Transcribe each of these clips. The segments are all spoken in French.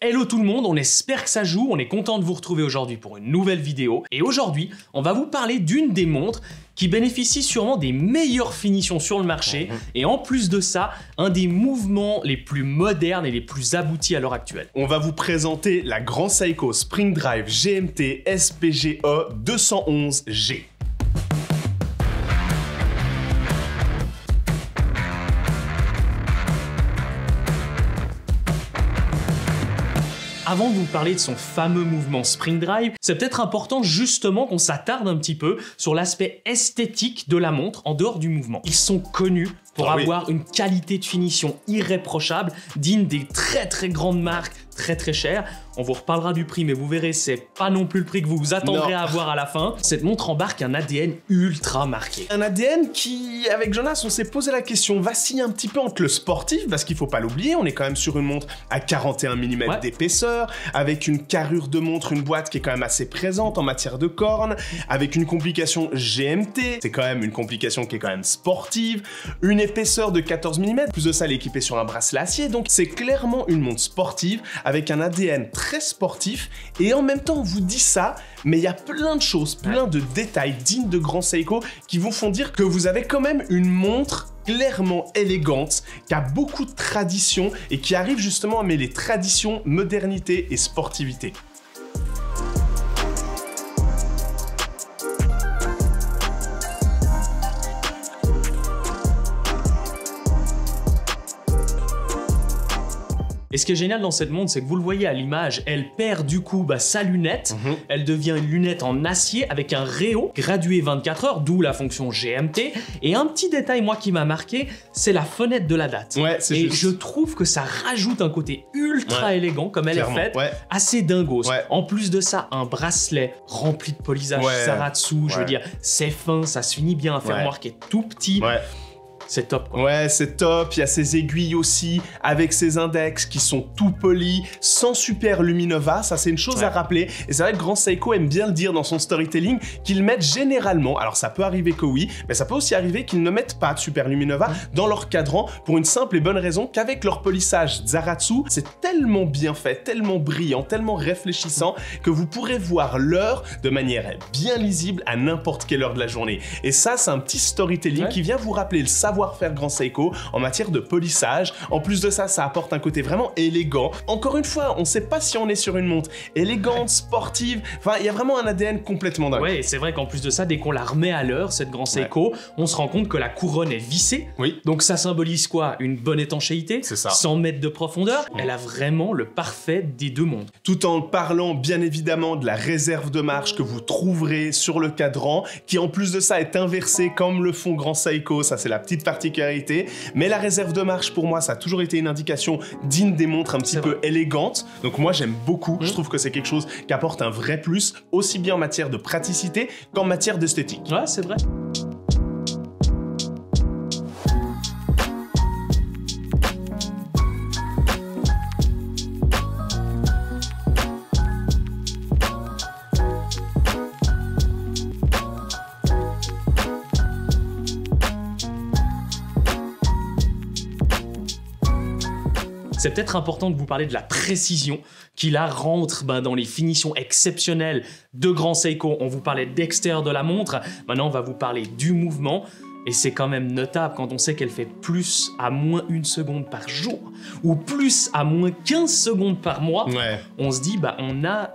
Hello tout le monde, on espère que ça joue, on est content de vous retrouver aujourd'hui pour une nouvelle vidéo. Et aujourd'hui, on va vous parler d'une des montres qui bénéficie sûrement des meilleures finitions sur le marché et en plus de ça, un des mouvements les plus modernes et les plus aboutis à l'heure actuelle. On va vous présenter la Grand Seiko Spring Drive GMT SPGE 211G. Avant de vous parler de son fameux mouvement Spring Drive, c'est peut-être important justement qu'on s'attarde un petit peu sur l'aspect esthétique de la montre en dehors du mouvement. Ils sont connus pour avoir une qualité de finition irréprochable, digne des très grandes marques, très chères. On vous reparlera du prix, mais vous verrez, c'est pas non plus le prix que vous vous attendrez à avoir à la fin. Cette montre embarque un ADN ultra marqué. Un ADN qui, avec Jonas, on s'est posé la question, vacille un petit peu entre le sportif, parce qu'il faut pas l'oublier, on est quand même sur une montre à 41 mm d'épaisseur, avec une carrure de montre, une boîte qui est quand même assez présente en matière de cornes, avec une complication GMT, c'est quand même une complication qui est quand même sportive, une épaisseur de 14 mm, plus de ça elle est équipée sur un bracelet acier, donc c'est clairement une montre sportive, avec un ADN très sportif, et en même temps on vous dit ça, mais il y a plein de choses, plein de détails dignes de Grand Seiko qui vous font dire que vous avez quand même une montre clairement élégante, qui a beaucoup de tradition et qui arrive justement à mêler tradition, modernité et sportivité. Et ce qui est génial dans cette montre, c'est que vous le voyez à l'image, elle perd du coup sa lunette, elle devient une lunette en acier avec un réo gradué 24 heures, d'où la fonction GMT. Et un petit détail, moi, qui m'a marqué, c'est la fenêtre de la date. Ouais, c'est et juste. je trouve que ça rajoute un côté ultra élégant, comme elle est faite, assez dingos. En plus de ça, un bracelet rempli de polisage Zaratsu, je veux dire, c'est fin, ça se finit bien, un fermoir qui est tout petit. C'est top, quoi. Ouais, c'est top. Il y a ces aiguilles aussi, avec ces index qui sont tout polis, sans super luminova. Ça, c'est une chose à rappeler. Et c'est vrai que Grand Seiko aime bien le dire dans son storytelling, qu'ils mettent généralement, alors ça peut arriver que oui, mais ça peut aussi arriver qu'ils ne mettent pas de super luminova dans leur cadran, pour une simple et bonne raison qu'avec leur polissage Zaratsu, c'est tellement bien fait, tellement brillant, tellement réfléchissant, que vous pourrez voir l'heure de manière bien lisible à n'importe quelle heure de la journée. Et ça, c'est un petit storytelling qui vient vous rappeler le savoir-faire Grand Seiko en matière de polissage. En plus de ça, ça apporte un côté vraiment élégant. Encore une fois, on ne sait pas si on est sur une montre élégante, sportive, enfin, il y a vraiment un ADN complètement dingue. Ouais, et c'est vrai qu'en plus de ça, dès qu'on la remet à l'heure, cette Grand Seiko, on se rend compte que la couronne est vissée. Donc ça symbolise quoi? Une bonne étanchéité, 100 mètres de profondeur. Elle a vraiment le parfait des deux mondes. Tout en parlant bien évidemment de la réserve de marche que vous trouverez sur le cadran, qui en plus de ça est inversée comme le font Grand Seiko, ça c'est la petite particularité, mais la réserve de marche pour moi ça a toujours été une indication digne des montres un petit peu élégantes, donc moi j'aime beaucoup, je trouve que c'est quelque chose qui apporte un vrai plus, aussi bien en matière de praticité qu'en matière d'esthétique. Ouais, c'est vrai. C'est peut-être important de vous parler de la précision qui la rentre dans les finitions exceptionnelles de Grand Seiko. On vous parlait d'extérieur de la montre, maintenant on va vous parler du mouvement. Et c'est quand même notable quand on sait qu'elle fait plus à moins 1 seconde par jour ou plus à moins 15 secondes par mois. On se dit, on a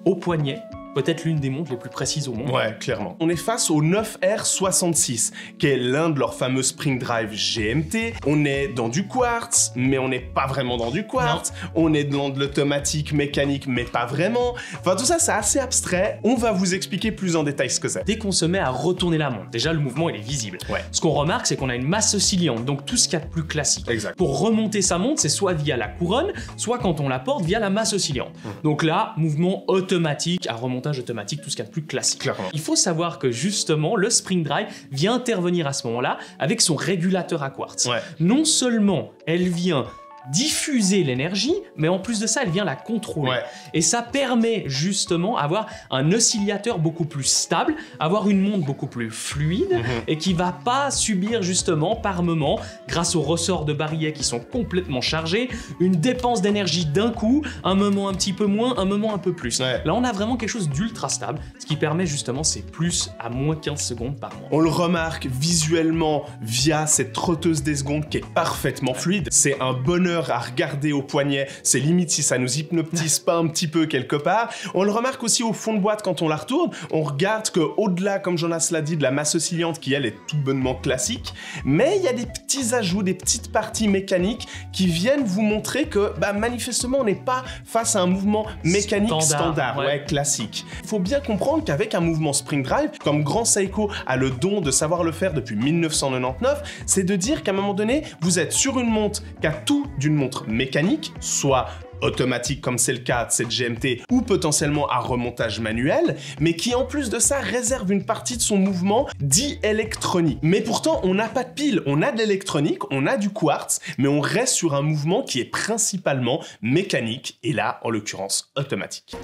au poignet peut-être l'une des montres les plus précises au monde. Ouais, clairement. On est face au 9R66, qui est l'un de leurs fameux Spring Drive GMT. On est dans du quartz, mais on n'est pas vraiment dans du quartz. On est dans de l'automatique mécanique, mais pas vraiment. Enfin, tout ça, c'est assez abstrait. On va vous expliquer plus en détail ce que c'est. Dès qu'on se met à retourner la montre, déjà le mouvement il est visible. Ce qu'on remarque, c'est qu'on a une masse oscillante, donc tout ce qu'il y a de plus classique. Pour remonter sa montre, c'est soit via la couronne, soit quand on la porte via la masse oscillante. Donc là, mouvement automatique à remontage automatique, tout ce qu'il y a de plus classique. Il faut savoir que justement, le Spring Drive vient intervenir à ce moment-là avec son régulateur à quartz. Non seulement elle vient diffuser l'énergie, mais en plus de ça, elle vient la contrôler. Ouais. Et ça permet justement d'avoir un oscillateur beaucoup plus stable, avoir une montre beaucoup plus fluide et qui va pas subir justement par moment, grâce aux ressorts de barillet qui sont complètement chargés, une dépense d'énergie d'un coup, un moment un petit peu moins, un moment un peu plus. Ouais. Là, on a vraiment quelque chose d'ultra stable, ce qui permet justement c'est plus à moins 15 secondes par mois. On le remarque visuellement via cette trotteuse des secondes qui est parfaitement fluide. C'est un bonheur à regarder au poignet. C'est limite si ça nous hypnotise pas un petit peu quelque part. On le remarque aussi au fond de boîte quand on la retourne. On regarde que au-delà, comme Jonas l'a dit, de la masse oscillante qui elle est tout bonnement classique, mais il y a des petits ajouts, des petites parties mécaniques qui viennent vous montrer que manifestement on n'est pas face à un mouvement mécanique standard, ouais, classique. Il faut bien comprendre qu'avec un mouvement Spring Drive, comme Grand Seiko a le don de savoir le faire depuis 1999, c'est de dire qu'à un moment donné, vous êtes sur une montre qui a tout d'une montre mécanique, soit automatique comme c'est le cas de cette GMT ou potentiellement à remontage manuel, mais qui en plus de ça réserve une partie de son mouvement dit électronique. Mais pourtant on n'a pas de pile, on a de l'électronique, on a du quartz, mais on reste sur un mouvement qui est principalement mécanique et là en l'occurrence automatique.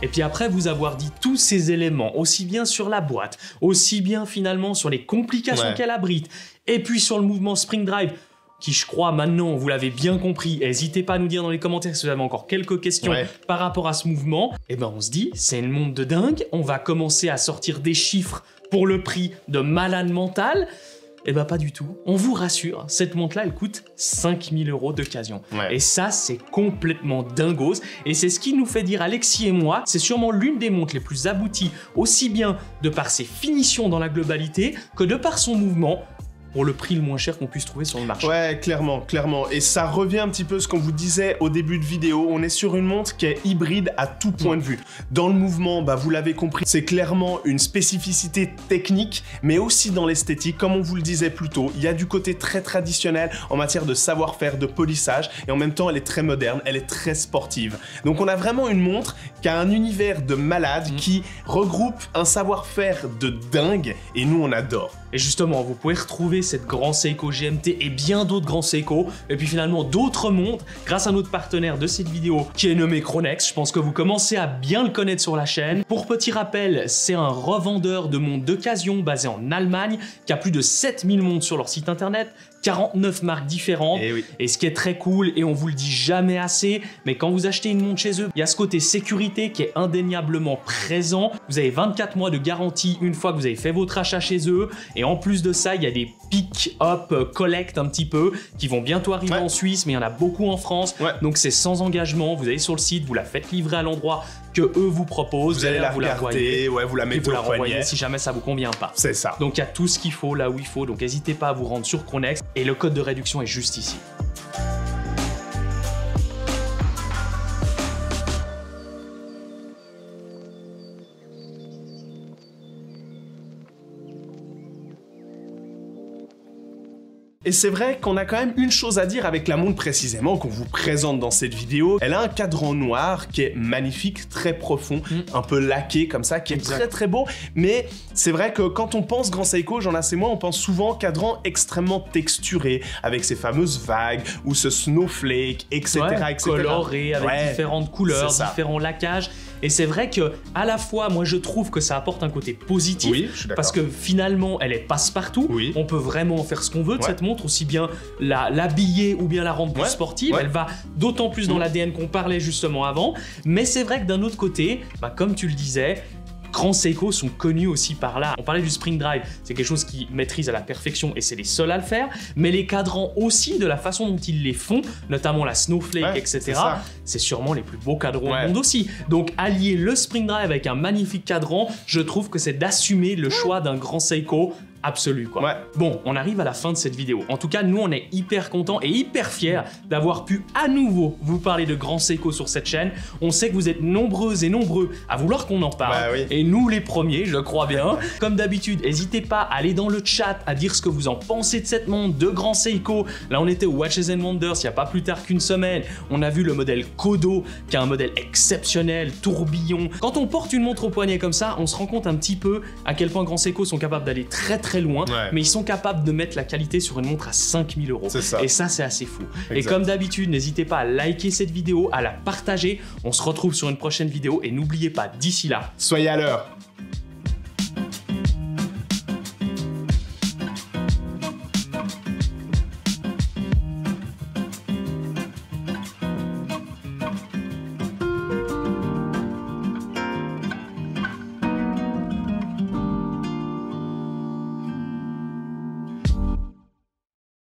Et puis après vous avoir dit tous ces éléments, aussi bien sur la boîte, aussi bien finalement sur les complications qu'elle abrite, et puis sur le mouvement Spring Drive, qui je crois maintenant, vous l'avez bien compris, n'hésitez pas à nous dire dans les commentaires si vous avez encore quelques questions par rapport à ce mouvement, et ben on se dit, c'est une montre de dingue, on va commencer à sortir des chiffres pour le prix de malade mental. Eh ben pas du tout. On vous rassure, cette montre-là, elle coûte 5000 € d'occasion. Ouais. Et ça, c'est complètement dingos. Et c'est ce qui nous fait dire, Alexis et moi, c'est sûrement l'une des montres les plus abouties, aussi bien de par ses finitions dans la globalité, que de par son mouvement, pour le prix le moins cher qu'on puisse trouver sur le marché. Ouais, clairement, clairement. Et ça revient un petit peu à ce qu'on vous disait au début de vidéo. On est sur une montre qui est hybride à tout point de vue. Dans le mouvement, vous l'avez compris, c'est clairement une spécificité technique, mais aussi dans l'esthétique. Comme on vous le disait plus tôt, il y a du côté très traditionnel en matière de savoir-faire, de polissage, et en même temps, elle est très moderne, elle est très sportive. Donc on a vraiment une montre qui a un univers de malade, qui regroupe un savoir-faire de dingue, et nous, on adore. Et justement, vous pouvez retrouver cette Grand Seiko GMT et bien d'autres Grand Seiko, et puis finalement d'autres montres, grâce à notre partenaire de cette vidéo, qui est nommé Chronex. Je pense que vous commencez à bien le connaître sur la chaîne. Pour petit rappel, c'est un revendeur de montres d'occasion basé en Allemagne, qui a plus de 7000 montres sur leur site internet, 49 marques différentes, et ce qui est très cool, et on vous le dit jamais assez, mais quand vous achetez une montre chez eux, il y a ce côté sécurité qui est indéniablement présent. Vous avez 24 mois de garantie une fois que vous avez fait votre achat chez eux, et en plus de ça, il y a des pick-up, collect un petit peu, qui vont bientôt arriver en Suisse, mais il y en a beaucoup en France, donc c'est sans engagement. Vous allez sur le site, vous la faites livrer à l'endroit que eux vous proposent, vous allez la regarder, vous la mettez au poignet si jamais ça vous convient pas. C'est ça. Donc il y a tout ce qu'il faut là où il faut, donc n'hésitez pas à vous rendre sur Chronex, et le code de réduction est juste ici. Et c'est vrai qu'on a quand même une chose à dire avec la montre précisément qu'on vous présente dans cette vidéo. Elle a un cadran noir qui est magnifique, très profond, un peu laqué comme ça, qui est très très beau. Mais c'est vrai que quand on pense Grand Seiko, Jonas et moi, on pense souvent cadran extrêmement texturé, avec ces fameuses vagues ou ce snowflake, etc. Coloré, avec différentes couleurs, différents laquages. Et c'est vrai que à la fois, moi je trouve que ça apporte un côté positif, parce que finalement elle est passe-partout, on peut vraiment faire ce qu'on veut de cette montre, aussi bien l'habiller ou bien la rendre plus sportive, elle va d'autant plus dans l'ADN qu'on parlait justement avant, mais c'est vrai que d'un autre côté, comme tu le disais, Grand Seiko sont connus aussi par là. On parlait du Spring Drive, c'est quelque chose qu'ils maîtrisent à la perfection et c'est les seuls à le faire, mais les cadrans aussi, de la façon dont ils les font, notamment la Snowflake, etc., c'est sûrement les plus beaux cadrans au monde aussi. Donc allier le Spring Drive avec un magnifique cadran, je trouve que c'est d'assumer le choix d'un Grand Seiko absolue, quoi. Ouais. Bon, on arrive à la fin de cette vidéo. En tout cas, nous, on est hyper contents et hyper fiers d'avoir pu à nouveau vous parler de Grand Seiko sur cette chaîne. On sait que vous êtes nombreuses et nombreux à vouloir qu'on en parle. Bah oui. Et nous, les premiers, je crois bien. Comme d'habitude, n'hésitez pas à aller dans le chat, à dire ce que vous en pensez de cette montre, de Grand Seiko. Là, on était au Watches and Wonders il n'y a pas plus tard qu'une semaine. On a vu le modèle Kodo, qui est un modèle exceptionnel, tourbillon. Quand on porte une montre au poignet comme ça, on se rend compte un petit peu à quel point Grand Seiko sont capables d'aller très loin, mais ils sont capables de mettre la qualité sur une montre à 5000 €. C'est ça. Et ça, c'est assez fou. Exact. Et comme d'habitude, n'hésitez pas à liker cette vidéo, à la partager. On se retrouve sur une prochaine vidéo et n'oubliez pas, d'ici là, Soyez à l'heure.